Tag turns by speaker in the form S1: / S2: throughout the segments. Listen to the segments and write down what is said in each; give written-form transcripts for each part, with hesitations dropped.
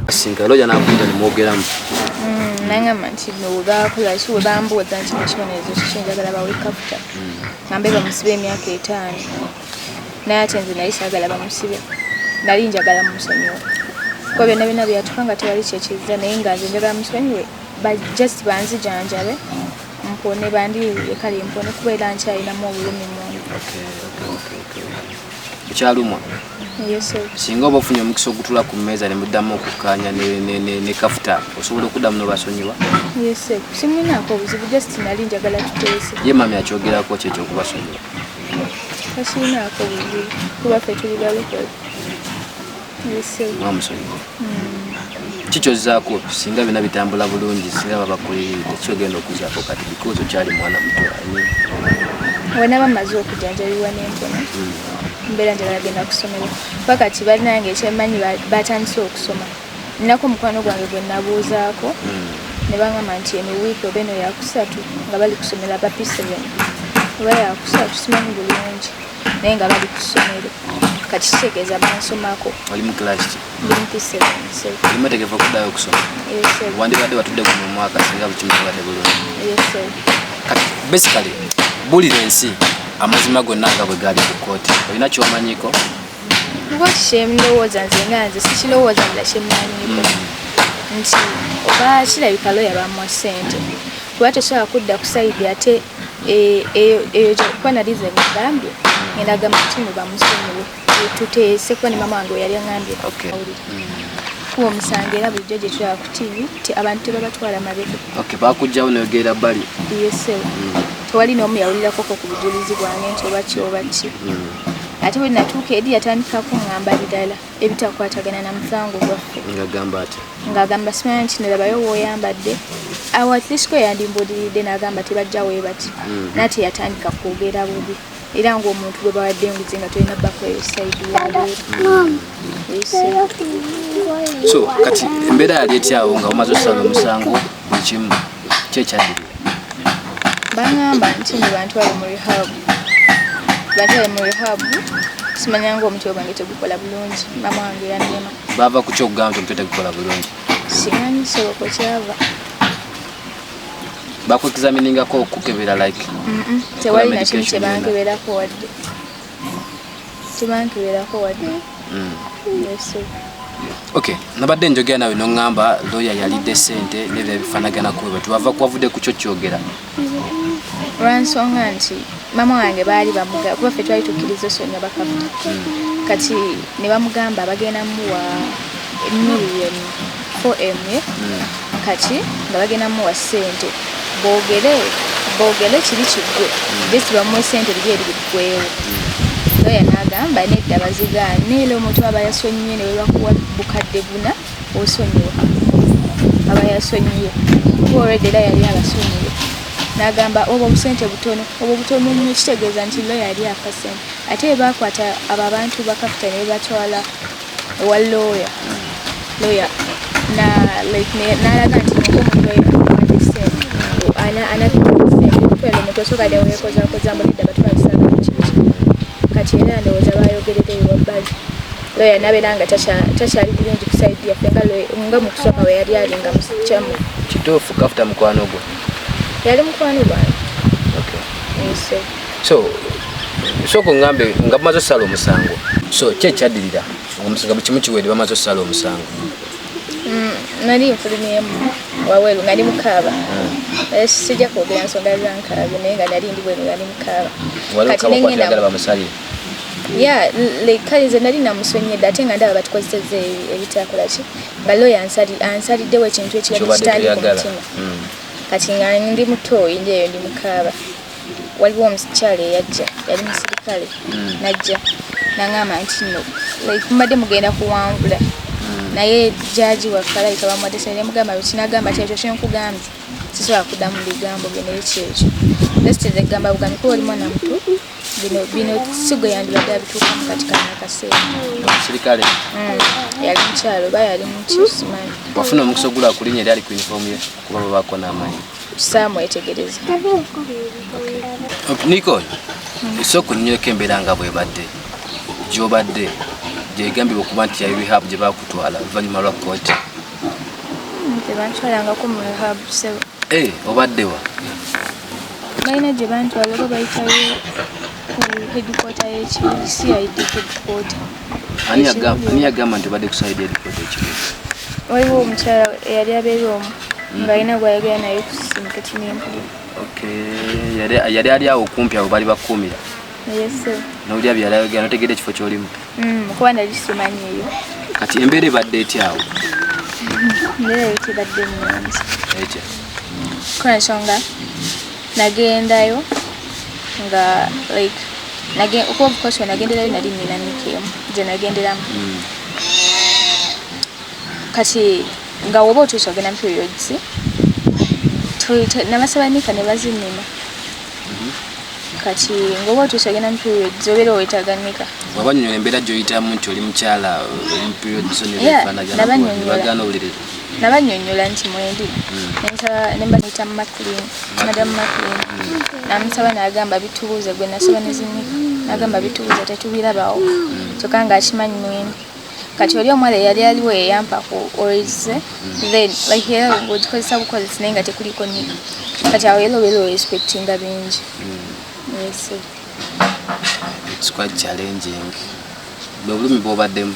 S1: Singa Looya n'akuyita ne mwogeramu.
S2: Nangamba nti no baakola ki we bambuuza nti ekibonerezo kiki njagala bawe kaputa ngambe bamusibe emyaka 5 naye ate nze nali saagala bamusibe nali njagala musonyiwe kuba byonna byonna byatuka nga tewali kyekiza naye nga nze njagala musonyiwe just banzijanjabe mpone bandiwulire kale mpone kuba era nkyalinamu obulumi mungi.
S1: Ekyalumwa
S2: Yes, sir.
S1: Singa oba ofunye omukisa ogutula ku mmeeza ne muddamu okukkaanya ne kafuta osobola okuddamu n'obasonyiwa?
S2: Yes, sir. Simunaako obuzibu just nali njagala tuteese.
S1: Ye mami akyogerako kyekyo okubasonyiwa?
S2: Tasinaako obuzibu kuba ffe tuli balokole. Yes, sir.
S1: Mwamusonyiwa. Kikyozzaako singa byonna bitambula bulungi singa babakuliridde kyogenda okuzaako kati because okyali mwana muto.
S2: Wena bamaze okujanjabibwa n'empona mbeera njagala genda kusomero pakati balinange ekyemanyi batandise okusoma nnako omukwano gwange gwe nabuuzaako ne bangamba nti emiwiiki oba eno yakusatu nga bali kusomera ba P7 oba yakusatu simanyi bulungi naye nga bali ku ssomero kati kitegeeza bansomako.
S1: Oli mu class ki?
S2: Ndi mu P7.
S1: Oli mutegefu okuddayo okusoma?
S2: Yes, sir.
S1: Wandibadde watudde ku mwaka singa bukimu bwadde bulungi?
S2: Yes, sir.
S1: Kati basically bulira ensi amazima gonna nga bwe gali ku kkooti olina kyomanyiko?
S2: Ngoki kyemndowooza nze nga nze sikirowooza nda kyemmanyiko nti oba kirabika Looya bamuwa ssente kuba tosobola kudda ku sayidi ate eyo kuba nalize mugambye ngenda gamba nti no bamusonyiwe tuteese kuba ne mama wange we yali aŋŋambye kuba omusango era bulijjo gye tulaba ku TV ti abantu tebabatwala mabega.
S1: Baakugjawo n'oyogerera bbali?
S2: Yes, sir. Tewali n'omu yawulirako ku bujulizi bwange nti oba ki oba ki ate bwe natuuka eri yatandika kuŋŋamba bidala ebitakwatagana na musango gwaffe ng'agamba simanyi nti nerabayo w'oyambadde awo at least kwe yandimbuuliridde n'agamba tebajja weebati naate yatandika kwogera bubi era ng'omuntu gwe bawadde enguzi nga tolina bakweyo sayidi waleero.
S1: So kati embeera yali etyawo nga omaze osala omusango buli kimu kyekyaddiri?
S2: Bangamba nti ne bantwale mu rehab simanya ng'omutwe gwange tegukola bulungi mama wange yannema.
S1: Baava ku kyokugamba nti omutwe tegukola bulungi?
S2: Simanyi kisoko kyava.
S1: Bakwexaminingako okukebera like?
S2: Tewali na kimu kyebankeberako wadde. Tebankeberako wadde. Yes, sir.
S1: Okay, nabadde njogera nawe n'oŋŋamba Looya yalidde ssente n'ebyo ebifaanagana ku bwe tubava kwavudde ku kyo kyogera.
S2: Lwansonga nti mama wange baali bamugamba kuba ffe twali tukkiriza osonya bakafuta kati ne bamugamba bagenda muwa million 4M kati nga bagenda muwa ssente boogere kiri kiggwe just bamuwe ssente biri ebiggweewo. Looya n'agamba nedda bazigaane era omuntu aba yasonyiye ne webakuwa bukadde 4 osonyiwa aba yasonyiye kuba olwedde era yali abasonyiye n'agamba obwo obusente butono nnyo kitegeeza nti Looya yali afa ssente ate bakwata abo abantu bakafuta ne batwala ewa Looya n'alaga nti ng'omuntu wadde ssente anatwala omuntu osooka dde weekozakoza mbulidde batwalisaaga mu kibi kati era ndowooza bayogeredde ewabbali Looya n'abeera nga takyali bulungi ku sayidi yaffe nga mu kusooka we yali ali nga musukyamu.
S1: Kituufu kafuta mukwano gwe?
S2: Yali mukwano gwange.
S1: Sooka oŋŋambe nga bamaze osala omusango so ki ekyaddirira omusango buli kimu kiwedde bamaze osala omusango?
S2: Nali nfulumyemu waweeru nga ndi mukaaba sijja kwogera nsonga zankaabe naye nga nali ndi bweru nga ndi mukaaba kati nengenda
S1: bamusalire
S2: kale nze nali namusonyedde ate nga ndaba batukozesezza ebitakola ki nga Looya ansaliddewo ekintu ekibadde kitandi ku mutima kati nga ndi mutooyi njeyo ndi mukaaba waliwo omukyala eyajja yali musirikale najja naŋŋamba nti no mbadde mugenda kuwangula naye jaaji waffe alayika bamuwadde ssente nemugamba kinagamba ti ekyo kyenkugambye sisobola kuddamu bigambo byo naye kyekyo lesiteze egamba bugambi kuba oli mwana muto bino sigwe yandibadde abituukamu kati kanakaseera.
S1: Omusirikale?
S2: Yali mukyalo oba yali muki simanyi.
S1: Wafuna omukisa ogula akulinnya eri ali ku yunifoomu ye kuba babaako n'amanyi?
S2: saamwetegereza.
S1: Nicole, isoko ninyeko embeera nga bwebadde gy'obadde gyegambibwa okuba nti ya rehab gye baakutwala oluvannyuma lwa kooti.
S2: Tebantwalangako mu rehab sebo.
S1: Obadde wa?
S2: Balina gye bantwala oba bayitayo headquarter y'CID headquarter.
S1: Ani yagamba nti obadde ku side headquarter y'ekibuga?
S2: Waliwo omukyala eyali abeera omwo ng'alina gw'ayogera naye ku ssimu tetunimpulira.
S1: Yali ali awo okumpi abo bali bakuumira?
S2: Yes.
S1: N'owulira byali ayogera n'otegedde ekifo ky'olimu?
S2: Kuba nali simanyi eyo.
S1: Kati embeera ebadde etya awo?
S2: Embeera eyo tebadde nnungi.
S1: Etya?
S2: Kuba nsonga nagendayo nga okuba obukosi we nagenderayo nali nnina Nicole gye nagenderamu. Kati nga woba otuuse ogenda mu periods nabasaba Nika ne bazinnima. Kati ng'oba otuuse ogenda mu periods obeera owetaaga Nika.
S1: Wabanyonyola embeera gy'oyitamu nti oli mukyala oli mu periods nebagaana owulire?
S2: Nabanyonyola nti mwendi nembanyita Madam Maclean namusaba n'agamba bitubuuze gwe nasaba ne Zinika n'agamba bitubuuze tetubirabawo kyokka ng'akimanyi mwendi. Kati oli omuwala eyali aliwo eyampa ku orize then era ng'ogikozesa bukozesi naye nga tekuliko Nika. Kati awo era obeera respectinga bingi. Yes.
S1: It's quite challenging. Obulumi bw'obaddemu?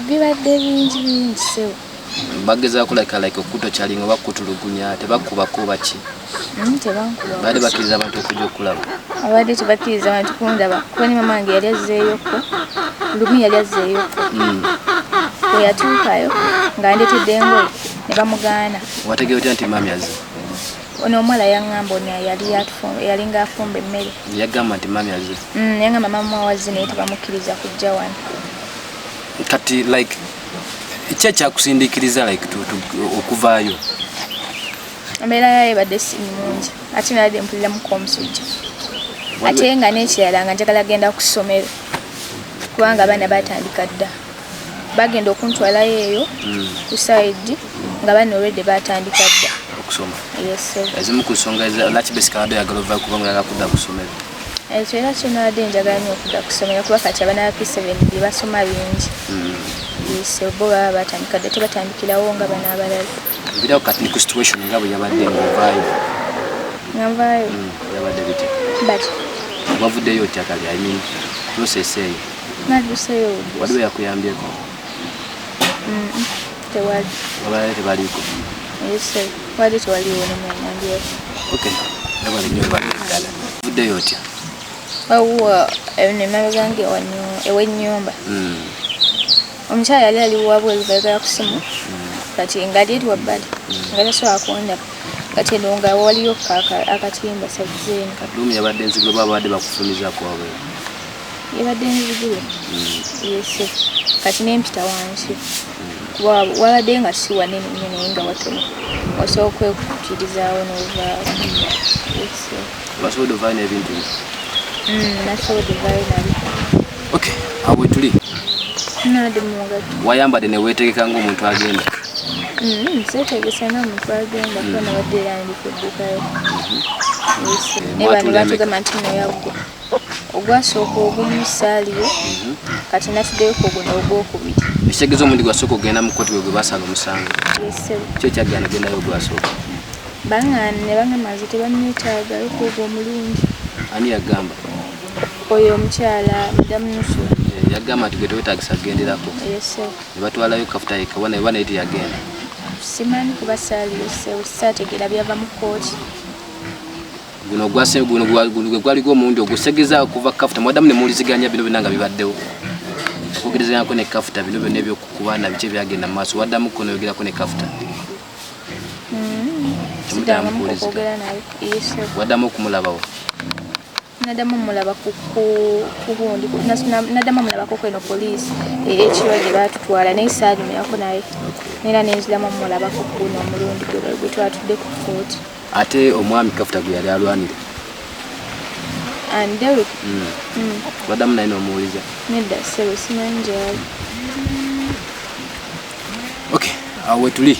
S2: Bibadde bingi sewo.
S1: Bagezaako like okutokyalinga oba kutulugunya tebakubako baki?
S2: Tebankuba.
S1: Baali bakkiriza abantu okujja okulaba?
S2: Abadde tebakkiriza abantu kundaba kuba ne mama wange yali azzeeyoko lumu yali azzeeyoko. Bwe yatuukayo ng'andetedde engoye ne bamugaana.
S1: Wategeera otya nti mami azze?
S2: Ono omuwala yaŋŋamba ono yali ng'afumba emmere.
S1: Yagamba nti mami azze?
S2: Yaŋŋamba mama wazze naye tebamukkiriza kujja wano.
S1: Kati like ki ekyakusindiikiriza okuvaayo?
S2: Embeera yayo ebadde si nnungi ate naladde mpuliramuko omusujja ate nga n'ekirala nga njagala genda ku ssomero kubanga abaana batandika dda bagenda okuntwalayo eyo ku side nga baana olwedde batandika dda
S1: okusoma.
S2: Yes.
S1: Ezimu ku nsonga laki besikabadde oyagala ovaayo kubanga oyagala kudda ku ssomero?
S2: Ekyo era kyo naladde njagala nnyo okudda ku ssomero kuba kati abaana ba P7 bye basoma bingi. Bo baba batandika dda tebatandikirawo nga bano abalala.
S1: Birawo kati ni ku situation nga bwe yabadde ng'ovaayo?
S2: Navaayo.
S1: Yabadde bitya?
S2: Bati.
S1: Wavuddeyo otya kali? I mean process eyo?
S2: Nadduseeyo.
S1: Waliwo yakuyambyeko?
S2: Tewali.
S1: Abalala tebaliiko?
S2: Yes. Wali tewaliwo n'emuyambyeko.
S1: Okay. Yabadde nnyo ebadde ddala. Wavuddeyo otya?
S2: Waliwo emabega gange ew'ennyumba. Omukyala yali aliwo wabweru bayogera ku ssimu kati ng'ali eri wabbali nga tasobola kundaba kati eno nga waliyo akatimba sazeeni.
S1: Kati yabadde nzigule oba babadde bakufumizaako wabweru?
S2: Yabadde nzigule. Yes. Kati n'empita wansi kuba wabadde nga si wanene nnyo naye nga watono osobola okwekukirizaawo n'ovaawo.
S1: Basobodde ovaayo n'ebintu byo?
S2: Nasobodde ovaayo nabyo.
S1: Okay, awo we tuli.
S2: Nade mungato.
S1: Wayambadde ne weetegeka ng'omuntu agenda?
S2: Seetegesa n'omuntu agenda kuba nabadde era ndi ku ddukayo. Nebano batugamba nti nno yaggwa. Ogwasooka ogumu saaliyo kati natuddeyo ku guno ogwokubiri.
S1: Ekitegeeza omundi gwasooka ogenda mu kkooti gwe baasala omusango?
S2: Yes.
S1: Kyo kyagenda gendayo ogwasooka?
S2: Baŋŋaane ne bangamba nze tebannetaaga ariko ogwo omulungi.
S1: Ani yagamba?
S2: Oyo omukyala Madamu Nusula.
S1: Yagamba nti gwe tewetaagisa kugenderako?
S2: Yes.
S1: Ne batwalayo kafuta yekabona eba naye teyagenda?
S2: Simanyi kuba saaliyo saategeera byava mu kkooti.
S1: Guno gwaliko omuwundi ogusegeza okuva kafuta mwadamu ne muwuliziganya bino byonna nga bibaddewo okwogerezanyako ne kafuta bino byonna ebyokukubaana biki ebyagenda mu maaso waddamu ko noyogerako ne kafuta? Waddamu okumulabawo?
S2: Naddamu mulabako kweno poliisi ekirwa gye baatutwala naye saanyumirako naye neera nenziramu mulabako kuno omulundi gwe twatudde ku kkooti.
S1: Ate omwami kafuta gwe yali alwanira?
S2: Anderu.
S1: Waddamu naye n'omuwuliza?
S2: Nedda ssebo simanyi gyali.
S1: Okay, awo we tuli.